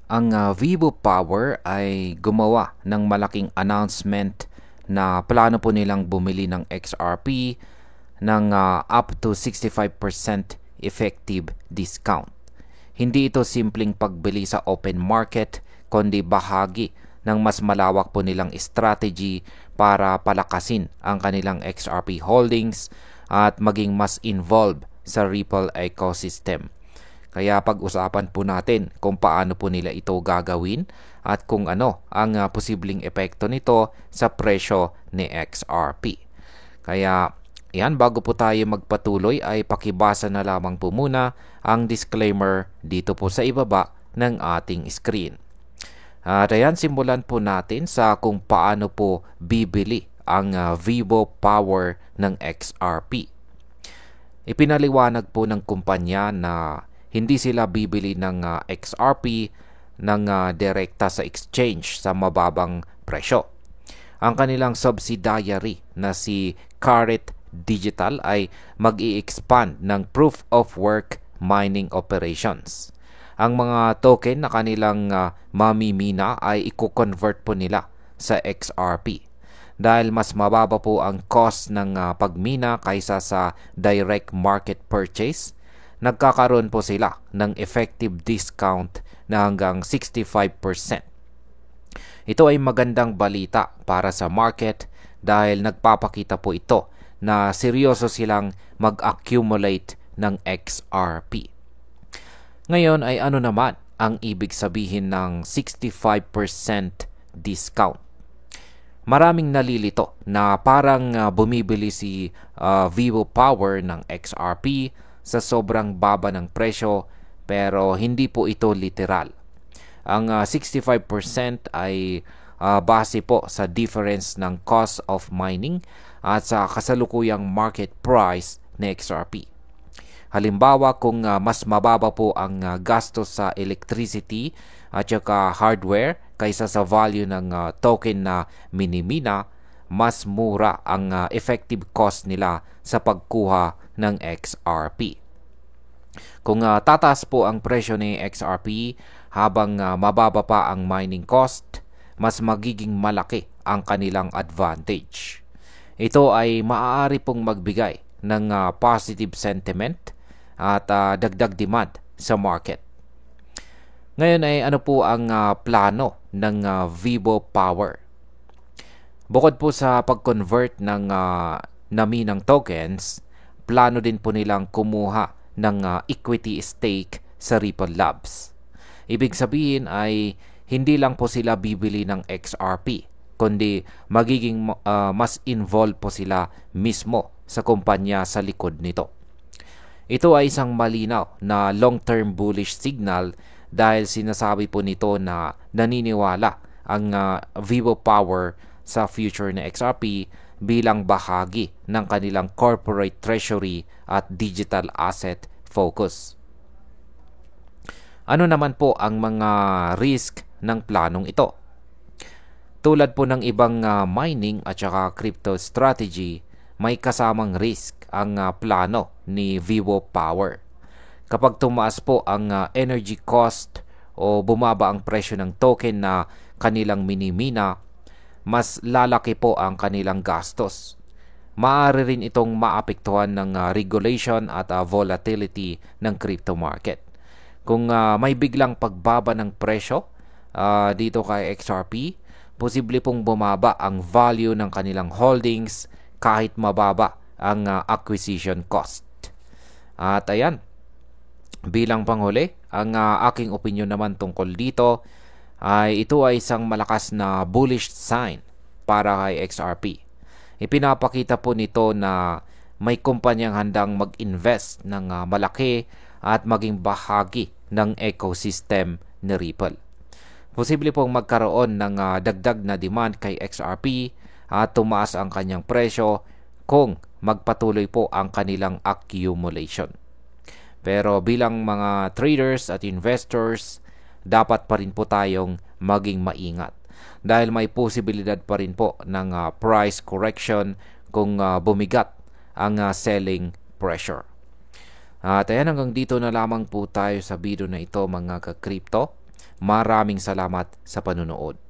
Ang Vivo Power ay gumawa ng malaking announcement na plano po nilang bumili ng XRP ng up to 65% effective discount. Hindi ito simpleng pagbili sa open market, kundi bahagi ng mas malawak po nilang strategy para palakasin ang kanilang XRP holdings at maging mas involved sa Ripple ecosystem. Kaya pag-usapan po natin kung paano po nila ito gagawin at kung ano ang posibleng epekto nito sa presyo ni XRP. Kaya yan, bago po tayo magpatuloy ay pakibasa na lamang po muna ang disclaimer dito po sa ibaba ng ating screen. At ayan, simulan po natin sa kung paano po bibili ang Vivo Power ng XRP. Ipinaliwanag po ng kumpanya na hindi sila bibili ng XRP ng direkta sa exchange sa mababang presyo. Ang kanilang subsidiary na si Caret Digital ay mag-i-expand ng proof of work mining operations. Ang mga token na kanilang mamimina ay i-convert po nila sa XRP dahil mas mababa po ang cost ng pagmina kaysa sa direct market purchase. Nagkakaroon po sila ng effective discount na hanggang 65%. Ito ay magandang balita para sa market dahil nagpapakita po ito na seryoso silang mag-accumulate ng XRP. Ngayon ay ano naman ang ibig sabihin ng 65% discount? Maraming nalilito na parang bumibili si Vivo Power ng XRP sa sobrang baba ng presyo pero hindi po ito literal. Ang 65% ay base po sa difference ng cost of mining at sa kasalukuyang market price ng XRP. Halimbawa, kung mas mababa po ang gastos sa electricity at saka hardware kaysa sa value ng token na minimina, mas mura ang effective cost nila sa pagkuha ng XRP. Kung tataas po ang presyo ni XRP habang mababa pa ang mining cost, mas magiging malaki ang kanilang advantage. Ito ay maaari pong magbigay ng positive sentiment at dagdag demand sa market. Ngayon ay ano po ang plano ng Vivo Power? Bukod po sa pag-convert ng naminang tokens, plano din po nilang kumuha ng equity stake sa Ripple Labs. Ibig sabihin ay hindi lang po sila bibili ng XRP, kundi magiging mas involved po sila mismo sa kumpanya sa likod nito. Ito ay isang malinaw na long-term bullish signal dahil sinasabi po nito na naniniwala ang Vivo Power sa future na XRP bilang bahagi ng kanilang corporate treasury at digital asset focus. Ano naman po ang mga risk ng planong ito? Tulad po ng ibang mining at saka crypto strategy, may kasamang risk ang plano ni Vivo Power. Kapag tumaas po ang energy cost o bumaba ang presyo ng token na kanilang minimina, mas lalaki po ang kanilang gastos. Maaari rin itong maapektuhan ng regulation at volatility ng crypto market. Kung may biglang pagbaba ng presyo dito kay XRP, posible pong bumaba ang value ng kanilang holdings kahit mababa ang acquisition cost. At ayan, bilang panghuli, ang aking opinion naman tungkol dito ay ito ay isang malakas na bullish sign para kay XRP. Ipinapakita po nito na may kumpanyang handang mag-invest ng malaki at maging bahagi ng ecosystem ni Ripple. Posible pong magkaroon ng dagdag na demand kay XRP at tumaas ang kanyang presyo kung magpatuloy po ang kanilang accumulation. Pero bilang mga traders at investors, dapat pa rin po tayong maging maingat dahil may posibilidad pa rin po ng price correction kung bumigat ang selling pressure. At ayan, hanggang dito na lamang po tayo sa video na ito mga ka-crypto. Maraming salamat sa panunood.